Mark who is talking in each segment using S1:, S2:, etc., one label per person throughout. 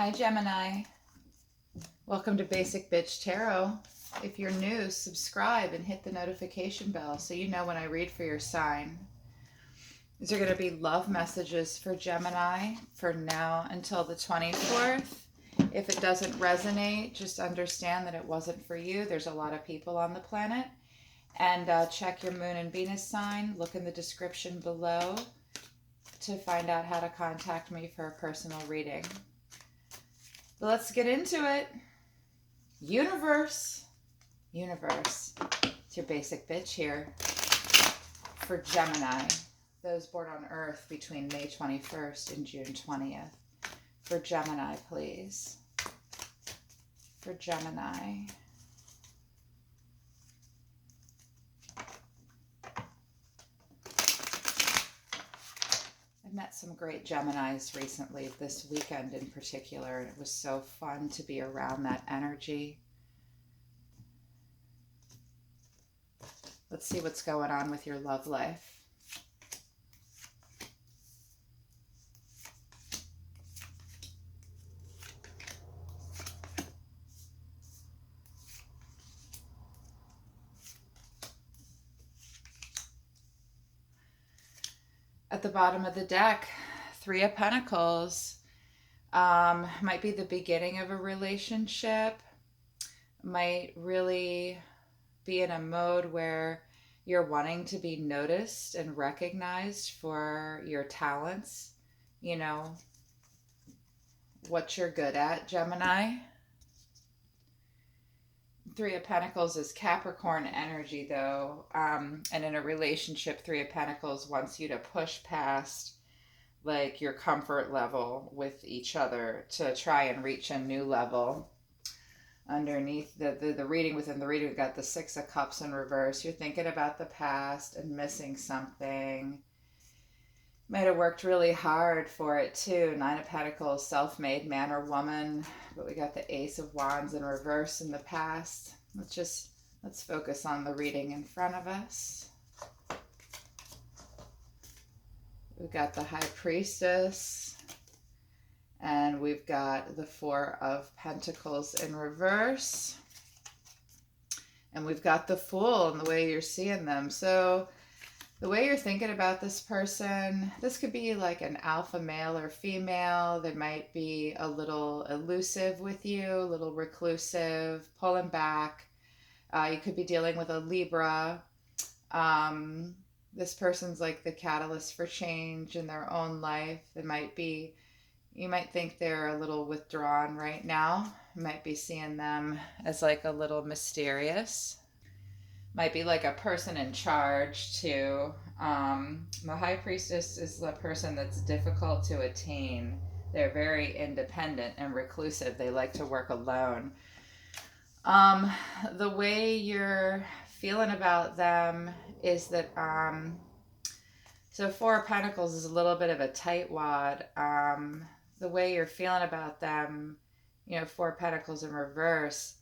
S1: Hi, Gemini. Welcome to Basic Bitch Tarot. If you're new, subscribe and hit the notification bell so you know when I read for your sign. These are going to be love messages for Gemini for now until the 24th. If it doesn't resonate, just understand that it wasn't for you. There's a lot of people on the planet. And check your moon and Venus sign. Look in the description below to find out how to contact me for a personal reading. But let's get into it. Universe. It's your basic bitch here for Gemini. Those born on Earth between May 21st and June 20th. For Gemini, please. For Gemini. I've met some great Geminis recently, this weekend in particular, and it was so fun to be around that energy. Let's see what's going on with your love life. At the bottom of the deck, Three of Pentacles. Might be the beginning of a relationship. Might really be in a mode where you're wanting to be noticed and recognized for your talents. You know, what you're good at, Gemini. Three of Pentacles is Capricorn energy, though. And in a relationship, Three of Pentacles wants you to push past like your comfort level with each other to try and reach a new level. Underneath the reading, within the reading, we've got the Six of Cups in reverse. You're thinking about the past and missing something. Might have worked really hard for it too. Nine of Pentacles, self-made man or woman. But we got the Ace of Wands in reverse in the past. Let's focus on the reading in front of us. We've got the High Priestess. And we've got the Four of Pentacles in reverse. And we've got the Fool in the way you're seeing them. So the way you're thinking about this person, this could be like an alpha male or female. They might be a little elusive with you, a little reclusive, pulling back. You could be dealing with a Libra. This person's like the catalyst for change in their own life. You might think they're a little withdrawn right now. You might be seeing them as like a little mysterious. Might be like a person in charge too. The High Priestess is the person that's difficult to attain. They're very independent and reclusive. They like to work alone. The way you're feeling about them is that, so Four of Pentacles is a little bit of a tightwad. The way you're feeling about them, you know, Four of Pentacles in reverse,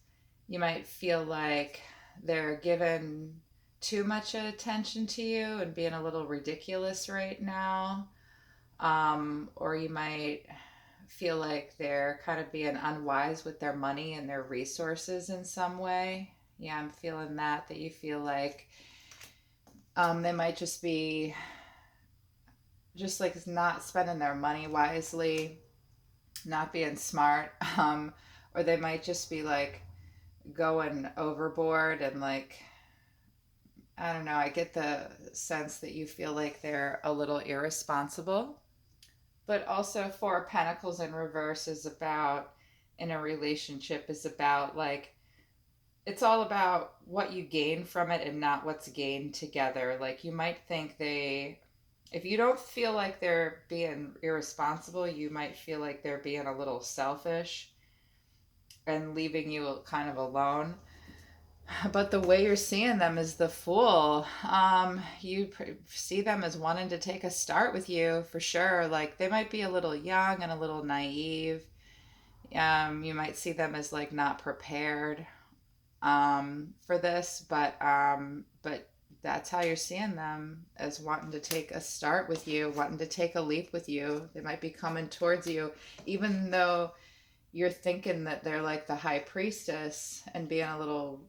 S1: you might feel like they're giving too much attention to you and being a little ridiculous right now. Or you might feel like they're kind of being unwise with their money and their resources in some way. Yeah, I'm feeling that you feel like they might just be just like not spending their money wisely, not being smart, or they might just be like going overboard and like, I don't know, I get the sense that you feel like they're a little irresponsible. But also Four of Pentacles in reverse is about, in a relationship, is about like, it's all about what you gain from it and not what's gained together. Like you might think if you don't feel like they're being irresponsible, you might feel like they're being a little selfish and leaving you kind of alone. But the way you're seeing them is the Fool. You see them as wanting to take a start with you for sure. Like they might be a little young and a little naive. You might see them as like not prepared for this, but that's how you're seeing them, as wanting to take a start with you, wanting to take a leap with you. They might be coming towards you, even though you're thinking that they're like the high priestess and being a little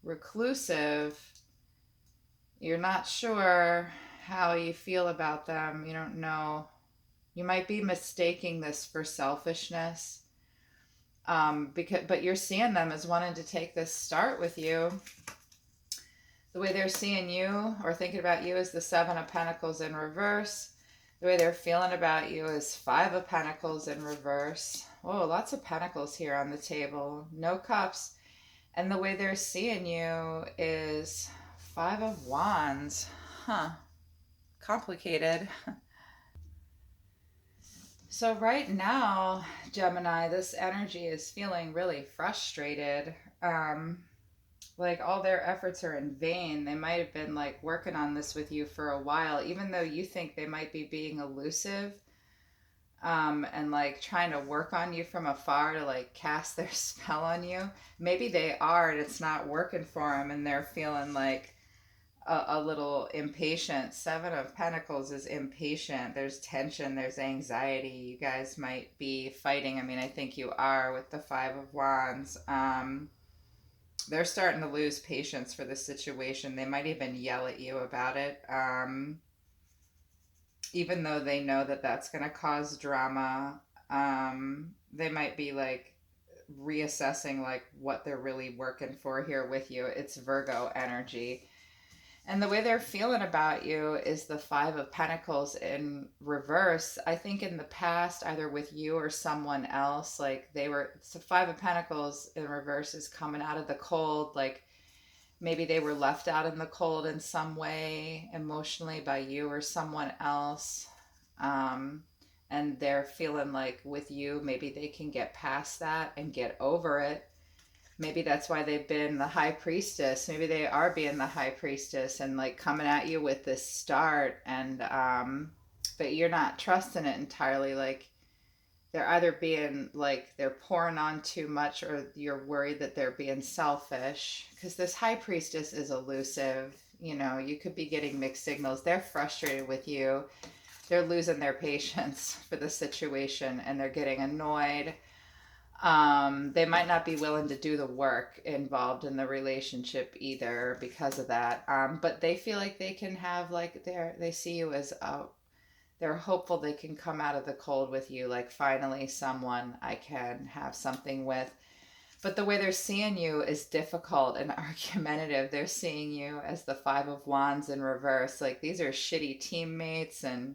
S1: reclusive. You're not sure how you feel about them. You don't know. You might be mistaking this for selfishness. But you're seeing them as wanting to take this start with you. The way they're seeing you or thinking about you is the Seven of Pentacles in reverse. The way they're feeling about you is Five of Pentacles in reverse. Oh, lots of pentacles here on the table. No cups. And the way they're seeing you is Five of Wands. Huh. Complicated. So right now, Gemini, this energy is feeling really frustrated. Like all their efforts are in vain. They might have been like working on this with you for a while, even though you think they might be being elusive, and like trying to work on you from afar to like cast their spell on you. Maybe they are and it's not working for them and they're feeling like a little impatient. Seven of Pentacles is impatient. There's tension, there's anxiety. You guys might be fighting. I mean, I think you are with the Five of Wands. They're starting to lose patience for the situation. They might even yell at you about it, even though they know that that's going to cause drama. They might be like reassessing like what they're really working for here with you. It's Virgo energy. And the way they're feeling about you is the Five of Pentacles in reverse. I think in the past, either with you or someone else, like they were, so Five of Pentacles in reverse is coming out of the cold. Like maybe they were left out in the cold in some way emotionally by you or someone else. And they're feeling like with you, maybe they can get past that and get over it. Maybe that's why they've been the High Priestess. Maybe they are being the High Priestess and like coming at you with this start, and but you're not trusting it entirely. Like they're either being like they're pouring on too much, or you're worried that they're being selfish, because this High Priestess is elusive. You know, you could be getting mixed signals. They're frustrated with you. They're losing their patience for the situation and they're getting annoyed. They might not be willing to do the work involved in the relationship either because of that. But they feel like they can have like they see you as they're hopeful they can come out of the cold with you, like finally someone I can have something with. But the way they're seeing you is difficult and argumentative. They're seeing you as the Five of Wands in reverse. Like these are shitty teammates and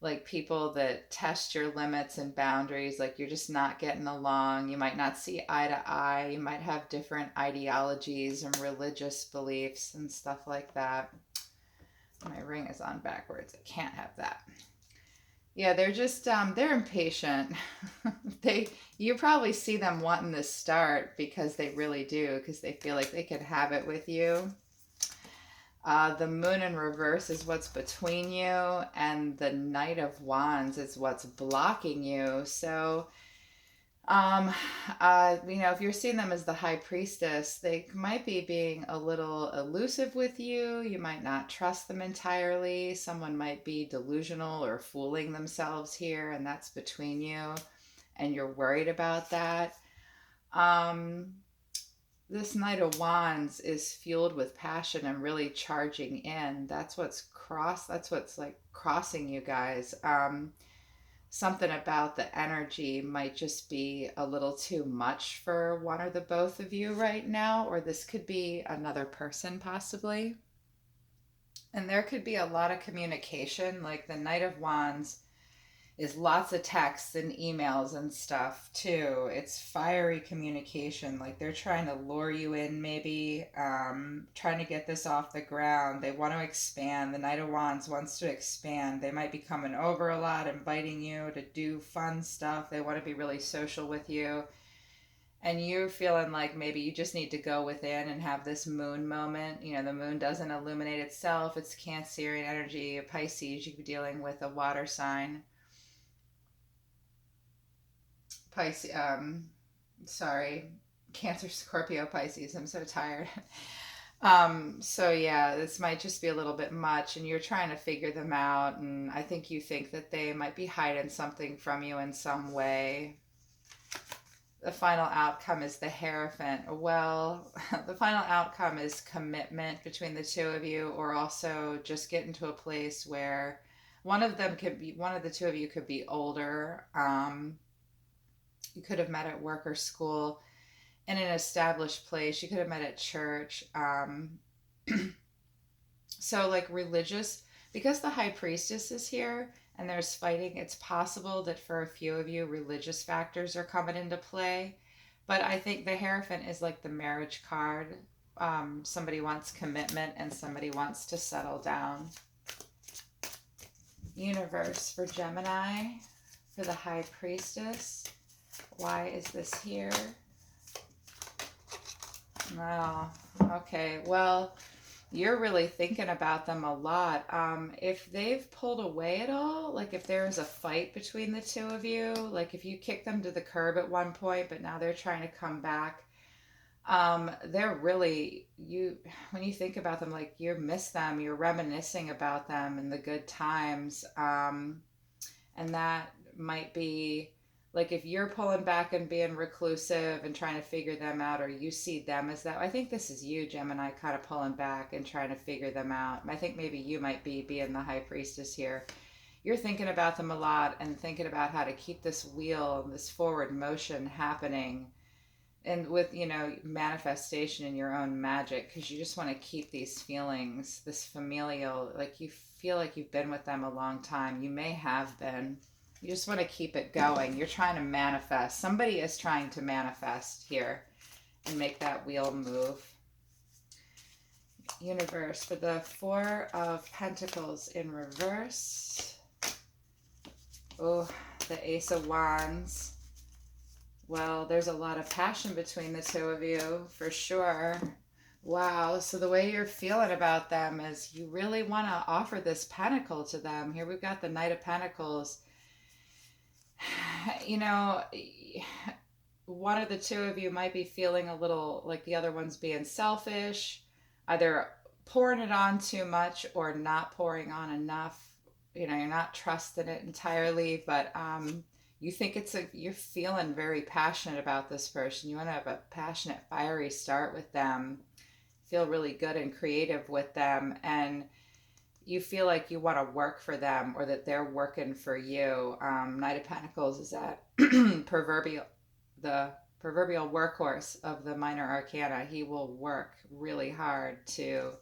S1: like people that test your limits and boundaries. Like you're just not getting along. You might not see eye to eye. You might have different ideologies and religious beliefs and stuff like that. My ring is on backwards. I can't have that. Yeah, they're just they're impatient. You probably see them wanting this start because they really do, because they feel like they could have it with you. The Moon in reverse is what's between you, and the Knight of Wands is what's blocking you. So, if you're seeing them as the High Priestess, they might be being a little elusive with you. You might not trust them entirely. Someone might be delusional or fooling themselves here, and that's between you, and you're worried about that. This Knight of Wands is fueled with passion and really charging in. That's what's like crossing you guys. Something about the energy might just be a little too much for one or the both of you right now, or this could be another person possibly. And there could be a lot of communication. Like the Knight of Wands is lots of texts and emails and stuff too. It's fiery communication. Like they're trying to lure you in, maybe trying to get this off the ground. They want to expand. The Knight of Wands wants to expand. They might be coming over a lot, inviting you to do fun stuff. They want to be really social with you. And you're feeling like maybe you just need to go within and have this moon moment. You know, the moon doesn't illuminate itself. It's Cancerian energy. Pisces, you could be dealing with a water sign. Pisces, sorry, Cancer, Scorpio, Pisces. I'm so tired. So yeah, this might just be a little bit much, and you're trying to figure them out. And I think you think that they might be hiding something from you in some way. the final outcome is the Hierophant. Well, the final outcome is commitment between the two of you, or also just get into a place where one of the two of you could be older. You could have met at work or school in an established place. You could have met at church. So, like religious, because the High Priestess is here and there's fighting, it's possible that for a few of you, religious factors are coming into play. But I think the Hierophant is like the marriage card. Somebody wants commitment and somebody wants to settle down. Universe for Gemini, for the High Priestess. Why is this here? Wow. Okay. Well, you're really thinking about them a lot. If they've pulled away at all, like if there is a fight between the two of you, like if you kick them to the curb at one point, but now they're trying to come back, they're really, when you think about them, like you miss them, you're reminiscing about them and the good times. And that might be like if you're pulling back and being reclusive and trying to figure them out, or you see them as that. I think this is you, Gemini, kind of pulling back and trying to figure them out. I think maybe you might be being the High Priestess here. You're thinking about them a lot and thinking about how to keep this wheel, this forward motion happening, and with, manifestation in your own magic, because you just want to keep these feelings, this familial, like you feel like you've been with them a long time. You may have been. You just want to keep it going. You're trying to manifest. Somebody is trying to manifest here and make that wheel move. Universe for the Four of Pentacles in reverse. Oh, the Ace of Wands. Well, there's a lot of passion between the two of you, for sure. Wow, so the way you're feeling about them is you really want to offer this pentacle to them. Here we've got the Knight of Pentacles. One of the two of you might be feeling a little like the other one's being selfish, either pouring it on too much or not pouring on enough. You're not trusting it entirely, but you think you're feeling very passionate about this person. You want to have a passionate, fiery start with them, feel really good and creative with them, and you feel like you want to work for them or that they're working for you. Knight of Pentacles is that the proverbial workhorse of the minor arcana. He will work really hard to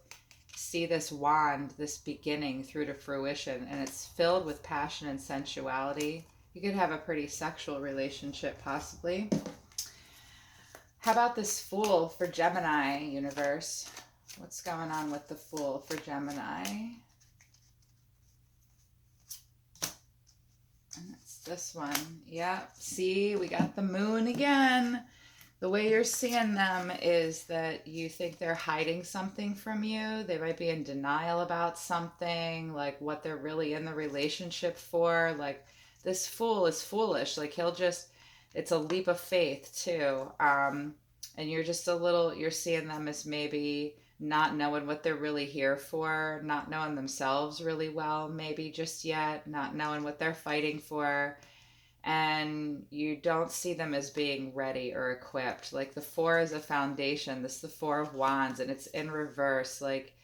S1: see this wand, this beginning through to fruition, and it's filled with passion and sensuality. You could have a pretty sexual relationship, possibly. How about this Fool for Gemini, universe? What's going on with the Fool for Gemini? And it's this one. Yep. See, we got the Moon again. The way you're seeing them is that you think they're hiding something from you. They might be in denial about something, like what they're really in the relationship for. Like this Fool is foolish. Like it's a leap of faith too. And you're you're seeing them as maybe not knowing what they're really here for, not knowing themselves really well, maybe just yet, not knowing what they're fighting for. And you don't see them as being ready or equipped. Like the Four is a foundation. This is the Four of Wands, and it's in reverse. Like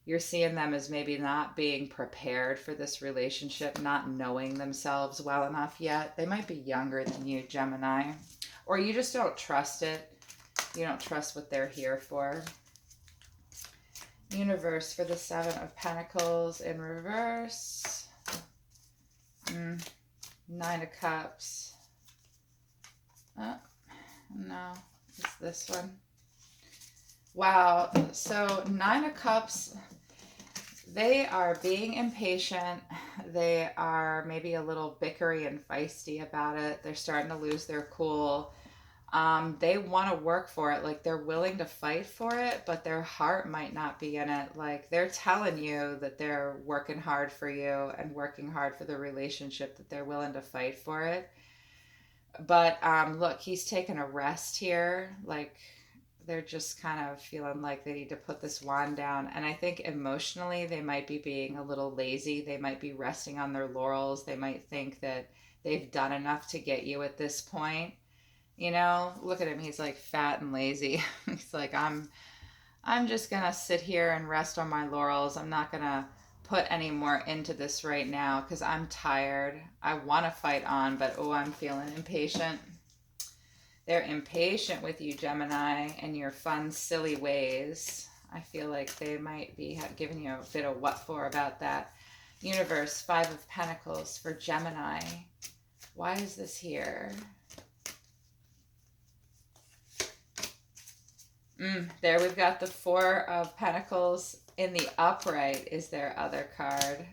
S1: you're seeing them as maybe not being prepared for this relationship, not knowing themselves well enough yet. They might be younger than you, Gemini, or you just don't trust it. You don't trust what they're here for. Universe for the Seven of Pentacles in reverse. Nine of Cups. Oh, no, it's this one. Wow, so Nine of Cups, they are being impatient. They are maybe a little bickery and feisty about it. They're starting to lose their cool. They want to work for it. Like they're willing to fight for it, but their heart might not be in it. Like they're telling you that they're working hard for you and working hard for the relationship, that they're willing to fight for it. But look, he's taking a rest here. Like they're just kind of feeling like they need to put this wand down. And I think emotionally they might be being a little lazy. They might be resting on their laurels. They might think that they've done enough to get you at this point. You know, look at him. He's like fat and lazy. He's like, I'm just gonna sit here and rest on my laurels. I'm not gonna put any more into this right now because I'm tired. I want to fight on, but oh, I'm feeling impatient. They're impatient with you, Gemini, and your fun, silly ways. I feel like they might be giving you a bit of what for about that. Universe, Five of Pentacles for Gemini. Why is this here? There we've got the Four of Pentacles in the upright is their other card.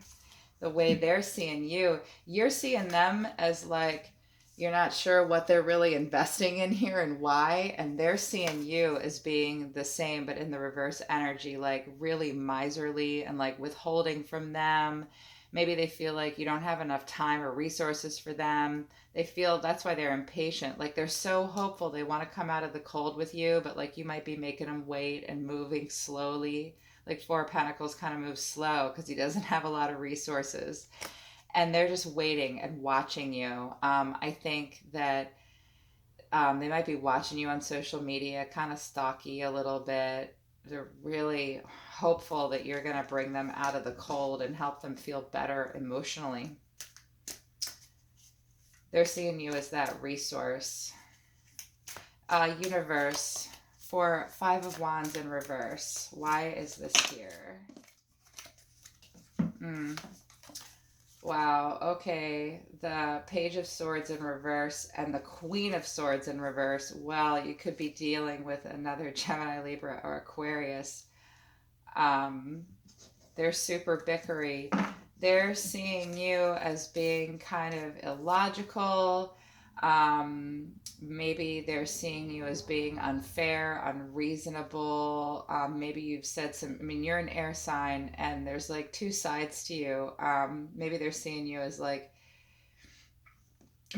S1: The way they're seeing you, you're seeing them as like you're not sure what they're really investing in here and why, and they're seeing you as being the same but in the reverse energy, like really miserly and like withholding from them. Maybe they feel like you don't have enough time or resources for them. They feel that's why they're impatient. Like they're so hopeful they want to come out of the cold with you, but like you might be making them wait and moving slowly. Like Four of Pentacles kind of moves slow because he doesn't have a lot of resources, and they're just waiting and watching you. I think that they might be watching you on social media, kind of stalky a little bit. They're really hopeful that you're going to bring them out of the cold and help them feel better emotionally. They're seeing you as that resource. Universe, for Five of Wands in reverse. Why is this here? Wow, okay. The Page of Swords in reverse and the Queen of Swords in reverse. Well, you could be dealing with another Gemini, Libra, or Aquarius. They're super bickery. They're seeing you as being kind of illogical. Maybe they're seeing you as being unfair, unreasonable. Maybe you've said some, I mean, you're an air sign and there's like two sides to you. Maybe they're seeing you as like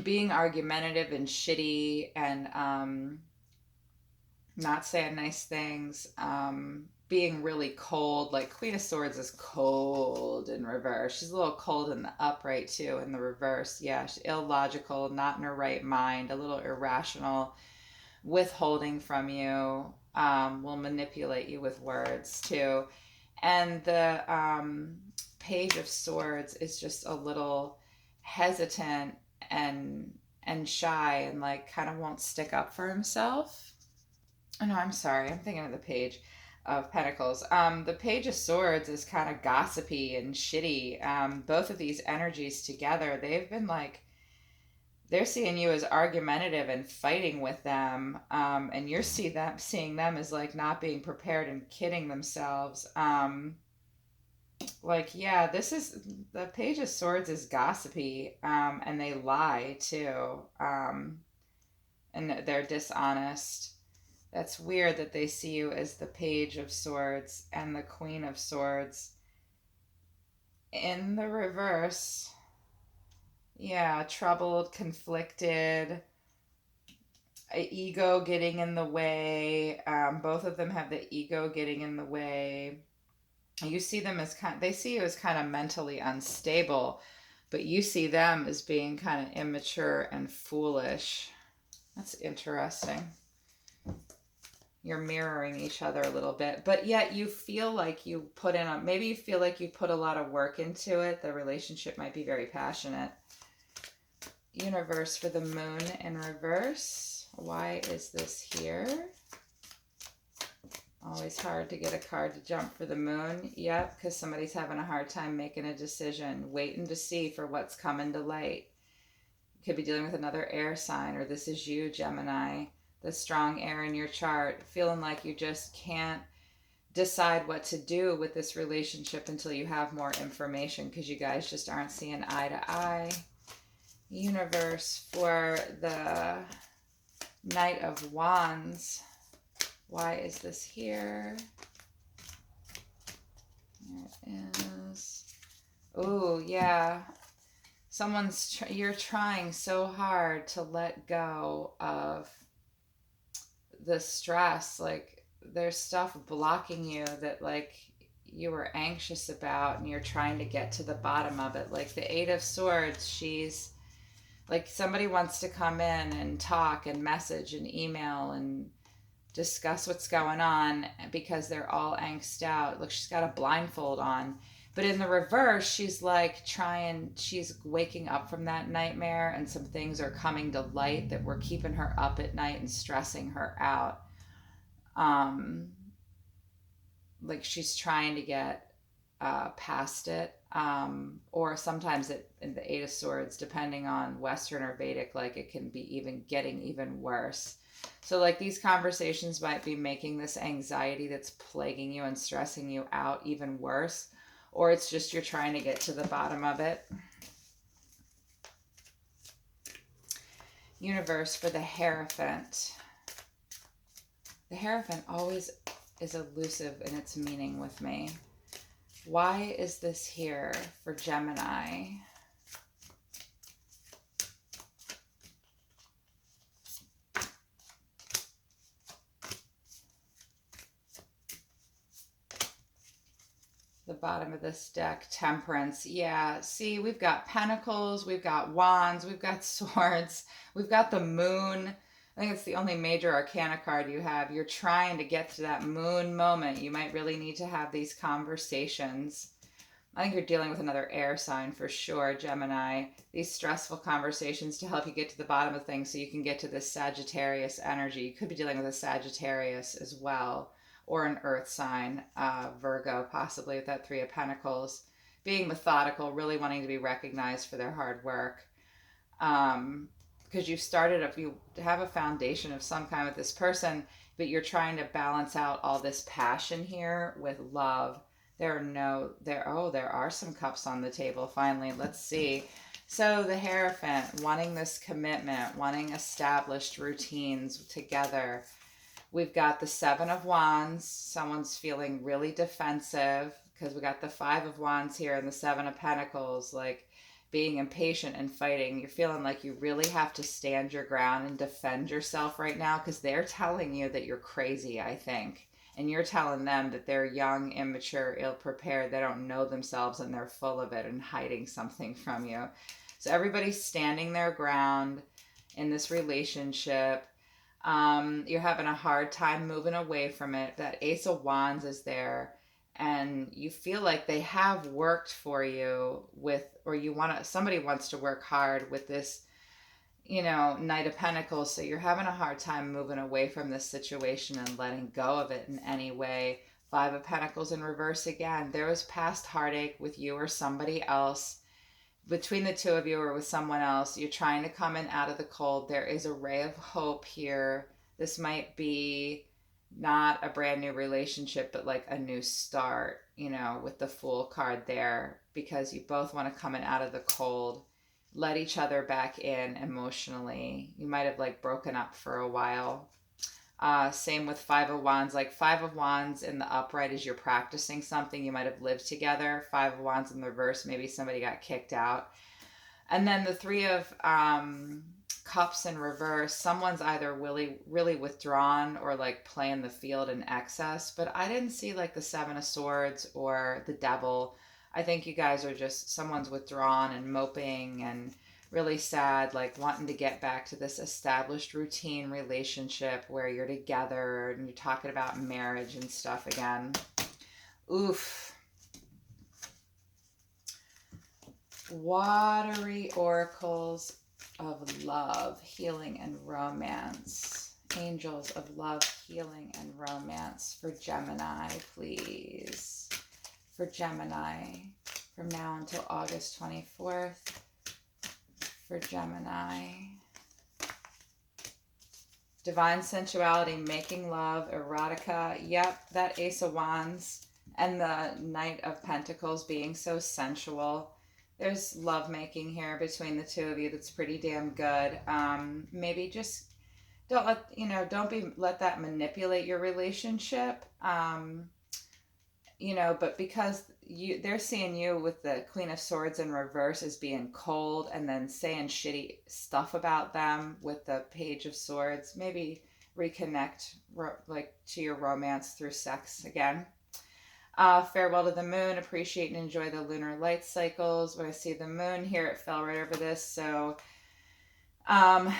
S1: being argumentative and shitty and not saying nice things. Being really cold. Like Queen of Swords is cold in reverse. She's a little cold in the upright too, in the reverse. Yeah, she's illogical, not in her right mind, a little irrational, withholding from you, will manipulate you with words too. And the Page of Swords is just a little hesitant and shy and like kind of won't stick up for himself. Oh no, I'm sorry. I'm thinking of the Page of Pentacles. The Page of Swords is kind of gossipy and shitty. Both of these energies together, they've been like, they're seeing you as argumentative and fighting with them, and you're seeing them as like not being prepared and kidding themselves. Like yeah, this is the Page of Swords is gossipy, and they lie too, and they're dishonest. That's weird that they see you as the Page of Swords and the Queen of Swords in the reverse. Yeah, troubled, conflicted, ego getting in the way. Both of them have the ego getting in the way. You see them as they see you as kind of mentally unstable, but you see them as being kind of immature and foolish. That's interesting. You're mirroring each other a little bit, but yet you feel like you put in maybe you feel like you put a lot of work into it. The relationship might be very passionate. Universe, for the Moon in reverse. Why is this here? Always hard to get a card to jump for the Moon. Yep, because somebody's having a hard time making a decision, waiting to see for what's coming to light. You could be dealing with another air sign, or this is you, Gemini, the strong air in your chart, feeling like you just can't decide what to do with this relationship until you have more information because you guys just aren't seeing eye to eye. Universe, for the Knight of Wands. Why is this here? There it is. Oh, yeah. You're trying so hard to let go of the stress. Like there's stuff blocking you that like you were anxious about and you're trying to get to the bottom of it. Like the Eight of Swords, she's Like somebody wants to come in and talk and message and email and discuss what's going on because they're all angst out. Look, she's got a blindfold on. But in the reverse, she's like she's waking up from that nightmare, and some things are coming to light that were keeping her up at night and stressing her out. Um, like she's trying to get past it. Or sometimes in the Eight of Swords, depending on Western or Vedic, like it can be even getting even worse. So, like, these conversations might be making this anxiety that's plaguing you and stressing you out even worse, or it's just you're trying to get to the bottom of it. Universe for the Hierophant. The Hierophant always is elusive in its meaning with me. Why is this here for Gemini? The bottom of this deck, Temperance. Yeah, see, we've got Pentacles, we've got Wands, we've got Swords, we've got the Moon. I think it's the only major arcana card you have. You're trying to get to that Moon moment. You might really need to have these conversations. I think you're dealing with another air sign for sure, Gemini. These stressful conversations to help you get to the bottom of things so you can get to this Sagittarius energy. You could be dealing with a Sagittarius as well, or an earth sign, Virgo, possibly with that Three of Pentacles. Being methodical, really wanting to be recognized for their hard work. Because you have a foundation of some kind with this person, but you're trying to balance out all this passion here with love. There are some cups on the table finally. Let's see. So the Hierophant, wanting this commitment, wanting established routines together. We've got the Seven of Wands. Someone's feeling really defensive because we got the Five of Wands here and the Seven of Pentacles, like being impatient and fighting. You're feeling like you really have to stand your ground and defend yourself right now because they're telling you that you're crazy, I think. And you're telling them that they're young, immature, ill-prepared, they don't know themselves, and they're full of it and hiding something from you. So everybody's standing their ground in this relationship. You're having a hard time moving away from it. That Ace of Wands is there, and you feel like they have worked for you somebody wants to work hard with this, Knight of Pentacles. So you're having a hard time moving away from this situation and letting go of it in any way. Five of Pentacles in reverse again. There was past heartache with you or somebody else. Between the two of you or with someone else, you're trying to come in out of the cold. There is a ray of hope here. This might be not a brand new relationship, but like a new start, with the Fool card there, because you both want to come in out of the cold, let each other back in emotionally. You might have like broken up for a while. Same with Five of Wands. Like Five of Wands in the upright is you're practicing something. You might have lived together. Five of Wands in the reverse, maybe somebody got kicked out. And then the Three of Cups in reverse, someone's either really, really withdrawn or like playing the field in excess. But I didn't see like the Seven of Swords or the Devil. I think you guys are just, someone's withdrawn and moping and really sad, like wanting to get back to this established routine relationship where you're together and you're talking about marriage and stuff again. Oof. Watery oracles of love, healing, and romance. Angels of love, healing, and romance for Gemini, please. For Gemini, from now until August 24th. For Gemini. Divine sensuality, making love, erotica. Yep, that Ace of Wands and the Knight of Pentacles being so sensual. There's love making here between the two of you that's pretty damn good. Maybe just don't let that manipulate your relationship. But because they're seeing you with the Queen of Swords in reverse as being cold and then saying shitty stuff about them with the Page of Swords, maybe reconnect to your romance through sex again. Farewell to the moon. Appreciate and enjoy the lunar light cycles. When I see the moon here, it fell right over this. So Um,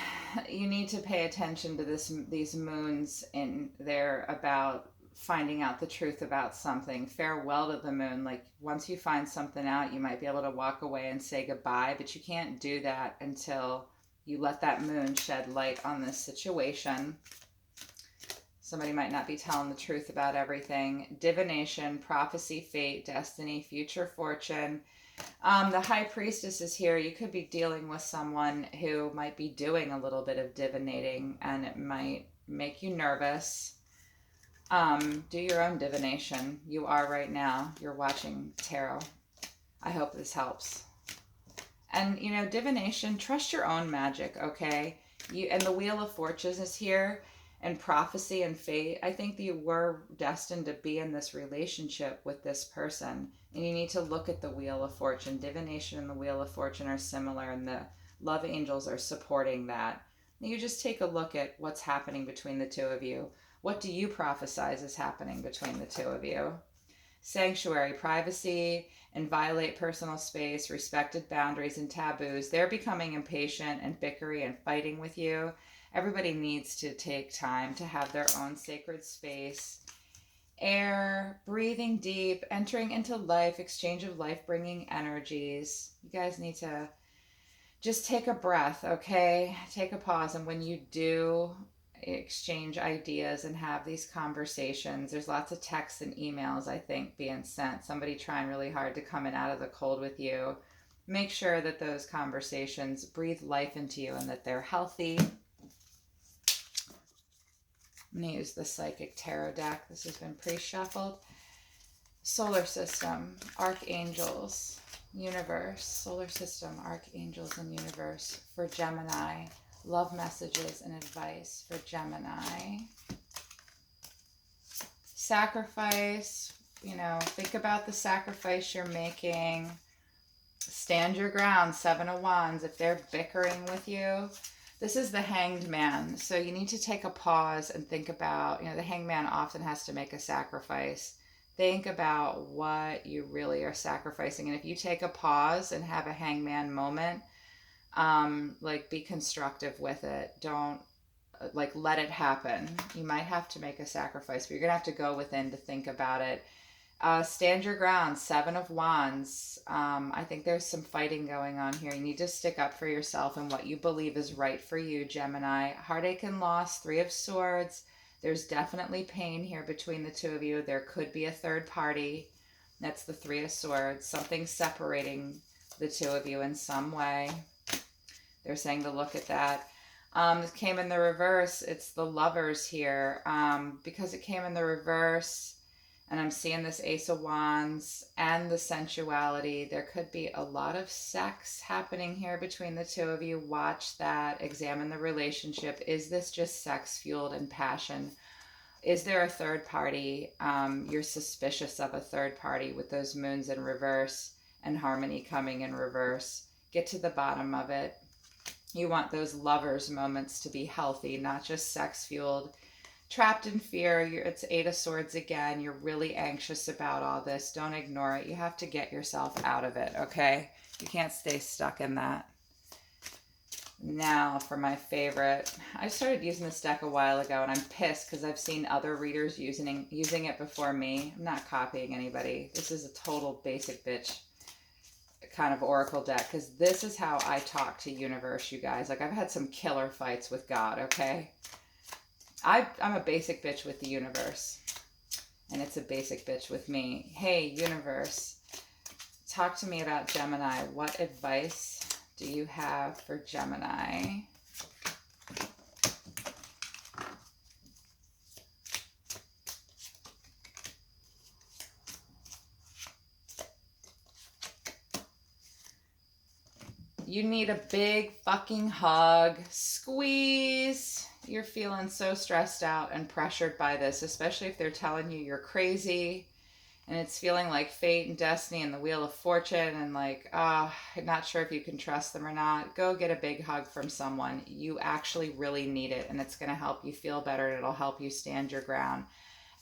S1: you need to pay attention to these moons in there about finding out the truth about something. Farewell to the moon. Like once you find something out, you might be able to walk away and say goodbye, but you can't do that until you let that moon shed light on this situation. Somebody might not be telling the truth about everything. Divination, prophecy, fate, destiny, future fortune. The High Priestess is here. You could be dealing with someone who might be doing a little bit of divinating, and it might make you nervous. Do your own divination. You are right now. You're watching tarot. I hope this helps. And, divination, trust your own magic, okay? And the Wheel of Fortune is here, and prophecy and fate. I think that you were destined to be in this relationship with this person, and you need to look at the Wheel of Fortune. Divination and the Wheel of Fortune are similar, and the love angels are supporting that. You just take a look at what's happening between the two of you. What do you prophesize is happening between the two of you? Sanctuary, privacy, and violate personal space, respected boundaries and taboos. They're becoming impatient and bickery and fighting with you. Everybody needs to take time to have their own sacred space. Air, breathing deep, entering into life, exchange of life-bringing energies. You guys need to just take a breath, okay? Take a pause. And when you do exchange ideas and have these conversations, there's lots of texts and emails, I think, being sent. Somebody trying really hard to come in out of the cold with you. Make sure that those conversations breathe life into you and that they're healthy. I'm going to use the Psychic Tarot deck. This has been pre-shuffled. Solar system, archangels, universe, solar system, archangels, and universe for Gemini. Love messages and advice for Gemini. Sacrifice, think about the sacrifice you're making. Stand your ground, Seven of Wands. If they're bickering with you, this is the Hanged Man. So you need to take a pause and think about, the Hanged Man often has to make a sacrifice. Think about what you really are sacrificing. And if you take a pause and have a hangman moment, be constructive with it. Don't let it happen. You might have to make a sacrifice, but you're going to have to go within to think about it. Stand your ground, Seven of Wands. I think there's some fighting going on here. You need to stick up for yourself and what you believe is right for you, Gemini. Heartache and loss, Three of Swords. There's definitely pain here between the two of you. There could be a third party. That's the Three of Swords. Something separating the two of you in some way. They're saying to look at that. This came in the reverse. It's the Lovers here. Because it came in the reverse, and I'm seeing this Ace of Wands and the sensuality, there could be a lot of sex happening here between the two of you. Watch that. Examine the relationship. Is this just sex fueled and passion? Is there a third party? You're suspicious of a third party with those moons in reverse and harmony coming in reverse. Get to the bottom of it. You want those lovers moments to be healthy, not just sex fueled. Trapped in fear, it's Eight of Swords again. You're really anxious about all this. Don't ignore it. You have to get yourself out of it, okay? You can't stay stuck in that. Now for my favorite. I started using this deck a while ago, and I'm pissed because I've seen other readers using it before me. I'm not copying anybody. This is a total basic bitch kind of oracle deck, because this is how I talk to universe, you guys. I've had some killer fights with God, okay? I'm a basic bitch with the universe, and it's a basic bitch with me. Hey, universe, talk to me about Gemini. What advice do you have for Gemini? You need a big fucking hug. Squeeze. You're feeling so stressed out and pressured by this, especially if they're telling you you're crazy and it's feeling like fate and destiny and the Wheel of Fortune and not sure if you can trust them or not. Go get a big hug from someone. You actually really need it, and it's going to help you feel better, and it'll help you stand your ground.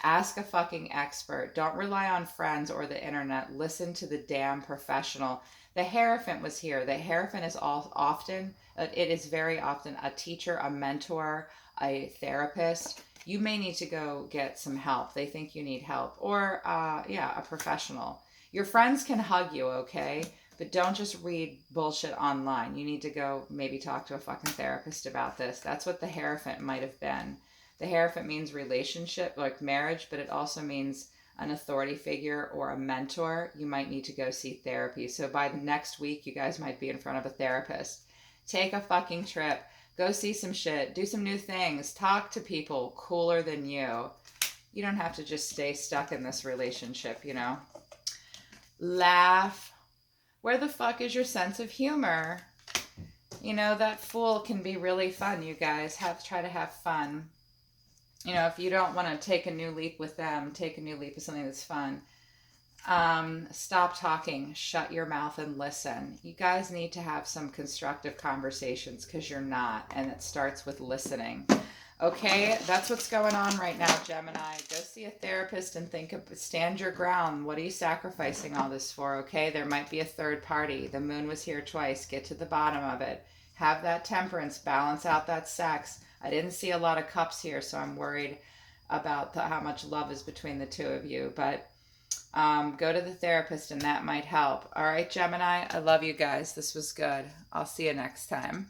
S1: Ask a fucking expert. Don't rely on friends or the internet. Listen to the damn professional. The Hierophant was here. The Hierophant is it is very often a teacher, a mentor, a therapist. You may need to go get some help. They think you need help. Or, yeah, a professional. Your friends can hug you, okay? But don't just read bullshit online. You need to go maybe talk to a fucking therapist about this. That's what the Hierophant might have been. The Hierophant means relationship, like marriage, but it also means an authority figure or a mentor. You might need to go see therapy. So by the next week, you guys might be in front of a therapist. Take a fucking trip. Go see some shit. Do some new things. Talk to people cooler than you. You don't have to just stay stuck in this relationship, you know? Laugh. Where the fuck is your sense of humor? You know, that Fool can be really fun, you guys. Try to have fun. You know, if you don't want to take a new leap with them, take a new leap with something that's fun. Stop talking, shut your mouth and listen. You guys need to have some constructive conversations because you're not, and it starts with listening. Okay, that's what's going on right now, Gemini. Go see a therapist and stand your ground. What are you sacrificing all this for? Okay, there might be a third party. The moon was here twice. Get to the bottom of it. Have that temperance, balance out that sex. I didn't see a lot of cups here, so I'm worried about how much love is between the two of you. But go to the therapist and that might help. All right, Gemini, I love you guys. This was good. I'll see you next time.